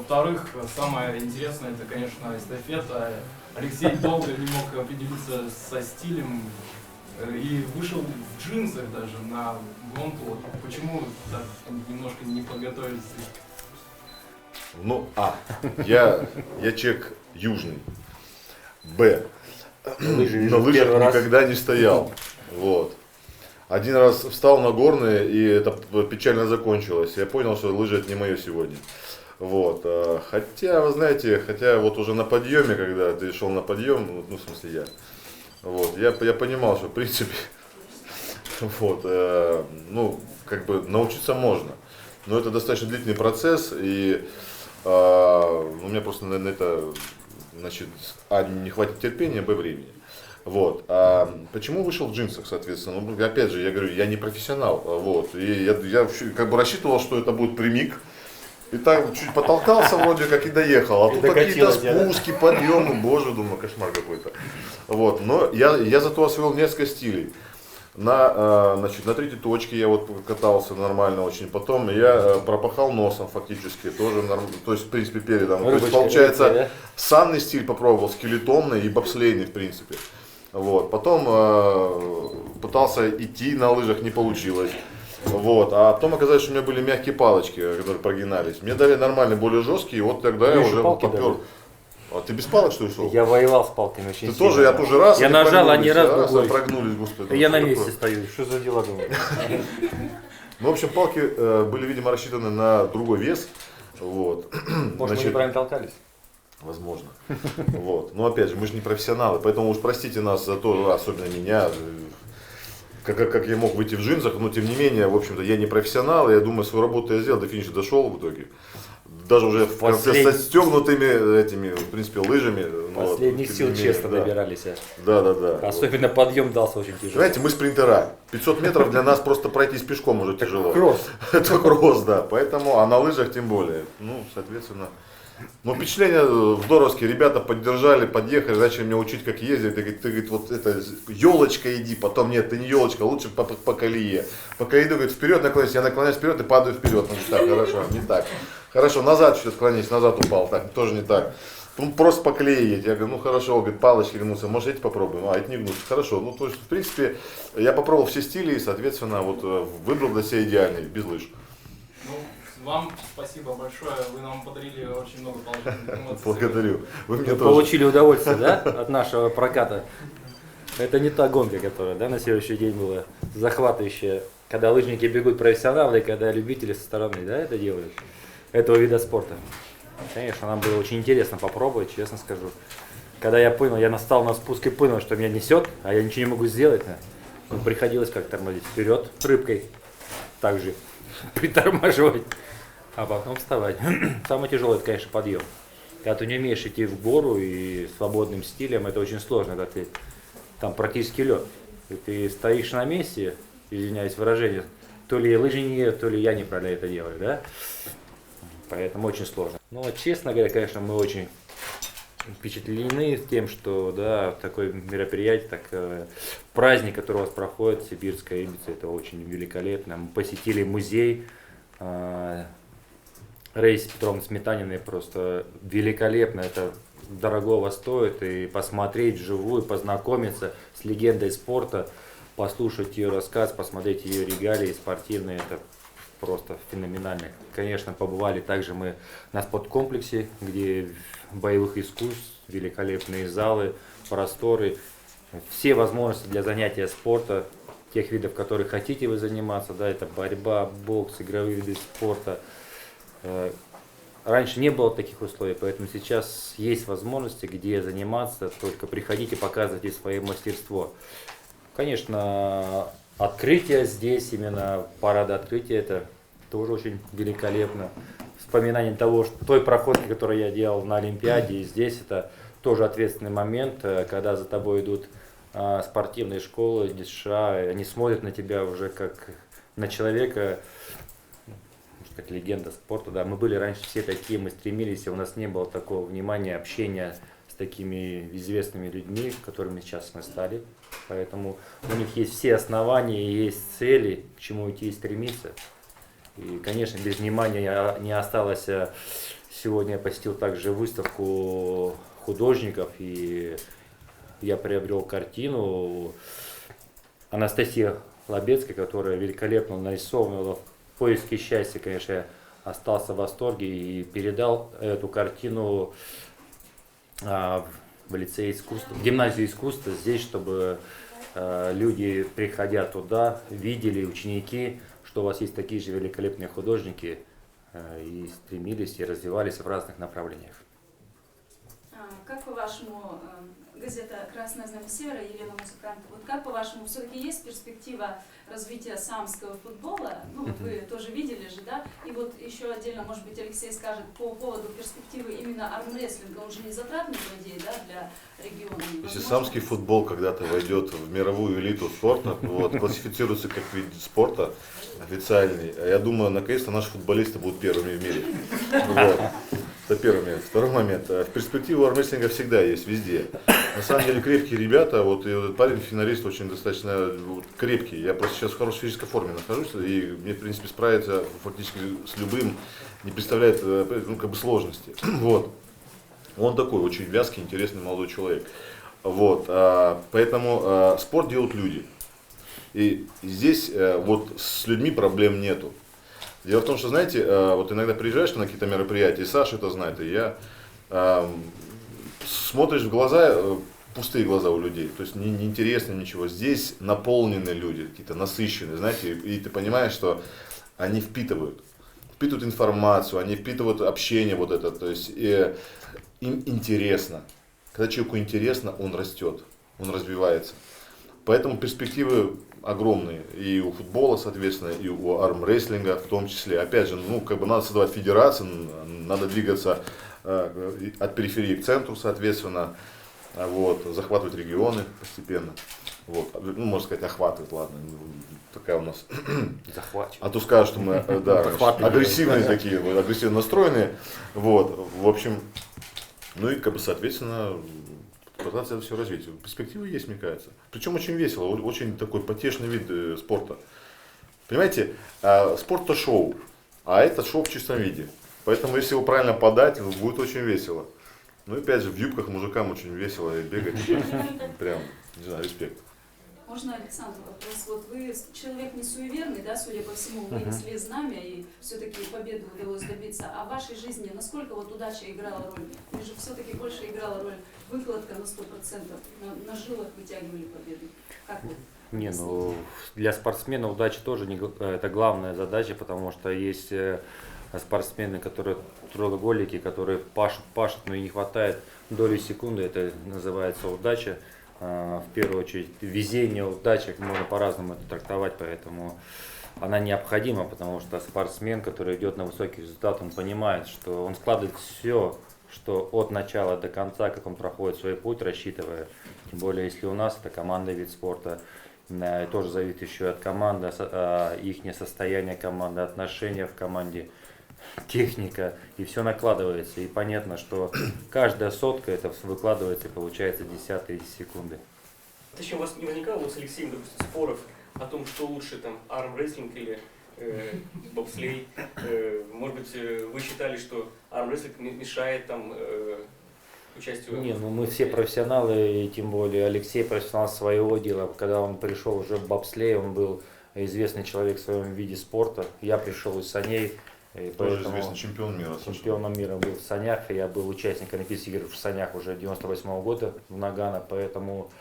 Во-вторых, самое интересное, это, конечно, эстафета. Алексей долго не мог определиться со стилем и вышел в джинсах даже на гонку. Вот почему так немножко не подготовились? Ну, я человек южный. Б. На лыжах никогда не стоял. Вот. Один раз встал на горные, и это печально закончилось. Я понял, что лыжи это не мое сегодня. Вот. Хотя, вы знаете, вот уже на подъеме, когда ты шел на подъем, ну, в смысле я, вот, я понимал, что в принципе, вот, ну, как бы научиться можно. Но это достаточно длительный процесс, и у меня просто на это, значит, не хватит терпения, времени. Вот. А почему вышел в джинсах, соответственно? Ну, опять же, я говорю, я не профессионал. Вот. И я как бы рассчитывал, что это будет прямик. И так чуть потолкался вроде как и доехал. А тут какие-то спуски, подъемы, боже, думаю, кошмар какой-то. Вот. Но я зато освоил несколько стилей. Значит, на третьей точке я вот катался нормально очень. Потом я пропахал носом фактически, тоже нормально. То есть, в принципе, передом. То есть, получается, да? Санный стиль попробовал, скелетонный и бобслейный, в принципе. Вот. Потом пытался идти на лыжах, не получилось. Вот. А потом оказалось, что у меня были мягкие палочки, которые прогинались. Мне дали нормальные, более жесткие, и вот тогда я уже попер. А ты без палок что ли шел? Я воевал с палками очень сильно. Ты тоже, я тоже раз. Я нажал, они раз прогнулись, господи. Я на месте стою. Что за дела, думаю? Ну, в общем, палки были, видимо, рассчитаны на другой вес. Вот. Может, мы неправильно толкались? Возможно. Вот. Но опять же, мы же не профессионалы, поэтому уж простите нас за то, особенно меня, как я мог выйти в джинсах, но тем не менее, в общем-то, я не профессионал, я думаю, свою работу я сделал, до финиша дошел в итоге. Даже уже в конце со стегнутыми этими, в принципе, лыжами. Последних сил честно добирались. Да. Особенно подъем дался очень тяжело. Знаете, мы спринтера. 500 метров для нас просто пройтись пешком уже тяжело. Кросс. Это кросс, да. Поэтому, а на лыжах тем более. Ну, соответственно. Ну, впечатление здоровские, ребята поддержали, подъехали, начали меня учить, как ездить. Ты говорит, вот это елочка иди, потом нет, ты не елочка, лучше по колее. По колее, говорит, вперед наклоняйся, я наклоняюсь вперед и падаю вперед. Ну, так, хорошо, не так. Хорошо, назад чуть отклонись, назад упал, так, тоже не так. Ну, просто по колее едь. Я говорю, ну хорошо, говорит, палочки гнутся, может эти попробуем? А, эти не гнутся. Хорошо, ну то есть, в принципе, я попробовал все стили и, соответственно, вот выбрал для себя идеальный, без лыж. Вам спасибо большое, вы нам подарили очень много положительных эмоций. Благодарю. Вы мне получили удовольствие, да, от нашего проката. Это не та гонка, которая, да, на следующий день была захватывающая, когда лыжники бегут профессионалы, и когда любители со стороны, да, это делают, этого вида спорта. Конечно, нам было очень интересно попробовать, честно скажу. Когда я понял, я настал на спуск и понял, что меня несет, а я ничего не могу сделать, ну, приходилось как тормозить вперед рыбкой, также притормаживать. А потом вставать. Самое тяжелое, это, конечно, подъем. Когда ты не умеешь идти в гору и свободным стилем, это очень сложно, когда ты там практически лед. И ты стоишь на месте, извиняюсь выражение, то ли лыжи не едут, то ли я неправильно это делаю, да? Поэтому очень сложно. Но, честно говоря, конечно, мы очень впечатлены тем, что, да, такое мероприятие, праздник, который у вас проходит, Сибирская Ибица, это очень великолепно. Мы посетили музей Раисы Петровны Сметаниной, просто великолепно, это дорогого стоит, и посмотреть вживую, познакомиться с легендой спорта, послушать ее рассказ, посмотреть ее регалии спортивные, это просто феноменально. Конечно, побывали также мы на спорткомплексе, где боевых искусств, великолепные залы, просторы, все возможности для занятия спорта, тех видов, которых хотите вы заниматься, да, это борьба, бокс, игровые виды спорта. Раньше не было таких условий, поэтому сейчас есть возможности, где заниматься, только приходите, показывайте свое мастерство. Конечно, открытие здесь, именно парад открытия, это тоже очень великолепно. Вспоминание того, что той проходки, которую я делал на Олимпиаде, и здесь это тоже ответственный момент, когда за тобой идут спортивные школы, ДЮСШ, они смотрят на тебя уже как на человека, как легенда спорта. Да, мы были раньше все такие, мы стремились, и у нас не было такого внимания, общения с такими известными людьми, которыми сейчас мы стали. Поэтому у них есть все основания, есть цели, к чему идти и стремиться. И, конечно, без внимания не осталось Сегодня я посетил также выставку художников, и я приобрел картину Анастасии Лобецкой, которая великолепно нарисована в «Поиске счастья». Конечно, я остался в восторге и передал эту картину в лицей искусств, в гимназию искусства здесь, чтобы люди, приходя туда, видели, ученики, что у вас есть такие же великолепные художники, и стремились и развивались в разных направлениях. Как по-вашему, газета «Красное знамя Севера», Елена Музыкант, вот как по-вашему, все-таки есть перспектива развития самского футбола? Ну, вот вы тоже видели же, да? И вот еще отдельно, может быть, Алексей скажет по поводу перспективы именно армрестлинга. Он же не затратный, по идее, да, для региона. Если самский футбол когда-то войдет в мировую элиту спорта, вот, классифицируется как вид спорта официальный, я думаю, наконец-то наши футболисты будут первыми в мире. Вот. Это первый момент. Второй момент. В перспективу армрестлинга всегда есть, везде. На самом деле крепкие ребята, вот и этот парень, финалист, очень достаточно крепкий. Я просто сейчас в хорошей физической форме нахожусь, и мне, в принципе, справиться фактически с любым не представляет, ну, как бы сложности. Вот. Он такой очень вязкий, интересный молодой человек. Вот. Поэтому спорт делают люди. И здесь вот с людьми проблем нету. Дело в том, что, знаете, вот иногда приезжаешь на какие-то мероприятия, и Саша это знает, и я, смотришь в глаза, пустые глаза у людей, то есть неинтересно ничего. Здесь наполнены люди, какие-то насыщенные, знаете, и ты понимаешь, что они впитывают информацию, они впитывают общение вот это, то есть им интересно. Когда человеку интересно, он растет, он развивается. Поэтому перспективы огромные и у футбола, соответственно, и у армрестлинга в том числе. Опять же, ну, как бы надо создавать федерации, надо двигаться от периферии к центру, соответственно, вот, захватывать регионы постепенно. Вот, ну, можно сказать, охватывать, ладно, такая у нас. Захватчик. А то скажут, что мы, да, агрессивные такие, агрессивно настроенные. Вот, в общем, ну и, как бы, соответственно, пытаться это все развить. Перспективы есть, мне кажется. Причем очень весело, очень такой потешный вид спорта. Понимаете, спорт это шоу, а это шоу в чистом виде. Поэтому если его правильно подать, будет очень весело. Ну и опять же, в юбках мужикам очень весело и бегать. Прям, не знаю, респект. Можно, Александр, вопрос? Вот вы человек не суеверный, да, судя по всему, вы несли знамя и все-таки победу удалось добиться. А в вашей жизни насколько вот удача играла роль? Или же все-таки больше играла роль выкладка на 100%, на жилах вытягивали победу? Как вы? Не, ну для спортсмена удача тоже не, это главная задача, потому что есть спортсмены, которые трудоголики, которые пашут, но и не хватает доли секунды, это называется удача. В первую очередь везение, удача, можно по-разному это трактовать, поэтому она необходима, потому что спортсмен, который идет на высокий результат, он понимает, что он складывает все, что от начала до конца, как он проходит свой путь, рассчитывая. Тем более, если у нас это командный вид спорта, тоже зависит еще от команды, их состояние команды, отношения в команде, техника, и все накладывается. И понятно, что каждая сотка это выкладывается и получается десятые секунды. Зачем у вас не возникало вот с Алексеем, допустим, споров о том, что лучше, там, армрестлинг или бобслей? Может быть, вы считали, что армрестлинг мешает там участию? Не, ну мы все профессионалы, и тем более Алексей профессионал своего дела. Когда он пришел уже в бобслей, он был известный человек в своем виде спорта. Я пришел из саней. И тоже известный чемпион мира. Чемпионом мира был в санях, и я был участником Олимпийских игр в санях уже 98 года в Нагано, поэтому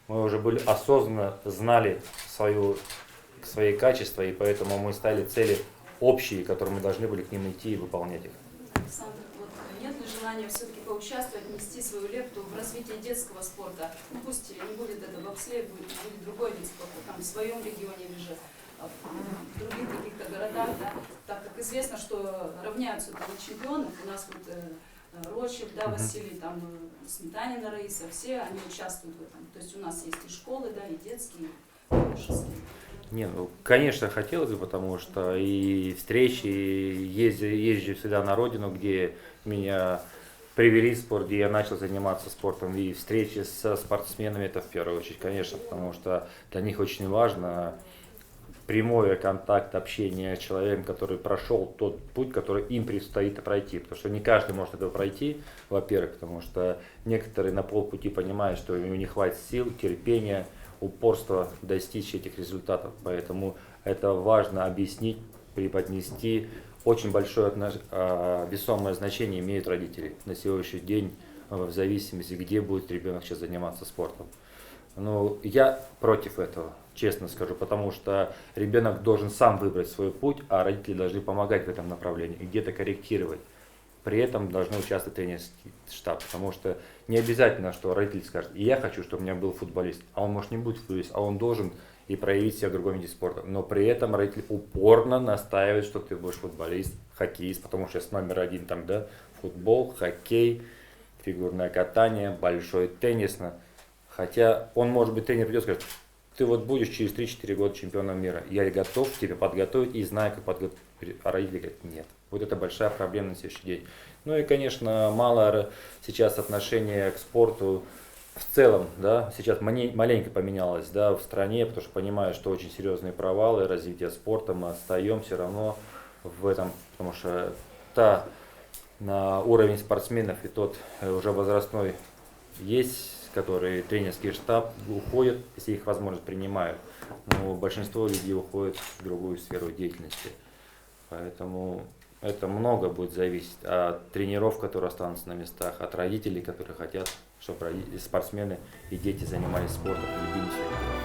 мы уже были осознанно знали свои качества, и поэтому мы ставили цели общие, которые мы должны были к ним идти и выполнять их. Александр, вот нет ли желания все-таки поучаствовать, внести свою лепту в развитие детского спорта? Ну пусть не будет это бобслей, будет другой вид спорта, там в своем регионе или же в других каких-то городах, да, так как известно, что равняются там чемпионы, у нас вот Рощев, да, Василий, там Сметанина Раиса, все они участвуют в этом. То есть у нас есть и школы, да, и детские, и юношеские. Не, ну, конечно, хотелось бы, потому что и встречи, и езжу всегда на родину, где меня привели в спорт, где я начал заниматься спортом, и встречи со спортсменами, это в первую очередь, конечно, потому что для них очень важно прямой контакт, общение с человеком, который прошел тот путь, который им предстоит пройти. Потому что не каждый может этого пройти, во-первых, потому что некоторые на полпути понимают, что у него не хватит сил, терпения, упорства достичь этих результатов. Поэтому это важно объяснить, преподнести. Очень большое весомое значение имеют родители на сегодняшний день, в зависимости, где будет ребенок сейчас заниматься спортом. Ну, я против этого, честно скажу, потому что ребенок должен сам выбрать свой путь, а родители должны помогать в этом направлении и где-то корректировать. При этом должны участвовать тренерский штаб, потому что не обязательно, что родитель скажет, и я хочу, чтобы у меня был футболист, а он может не будет футболист, а он должен и проявить себя в другом виде спорта. Но при этом родитель упорно настаивает, что ты будешь футболист, хоккеист, потому что сейчас номер один там, да, футбол, хоккей, фигурное катание, большой теннис. Хотя он, может быть, тренер придет и скажет, ты вот будешь через 3-4 года чемпионом мира, я готов тебя подготовить и знаю, как подготовить. А родители говорят, нет. Вот это большая проблема на сегодняшний день. Ну и, конечно, мало сейчас отношение к спорту в целом, да, сейчас маленько поменялось, да, в стране, потому что понимаю, что очень серьезные провалы развития спорта, мы отстаем все равно в этом, потому что на уровень спортсменов и тот уже возрастной есть, которые тренерский штаб уходят, если их возможность принимают, но большинство людей уходит в другую сферу деятельности. Поэтому это много будет зависеть от тренеров, которые останутся на местах, от родителей, которые хотят, чтобы спортсмены и дети занимались спортом, любимым своим делом.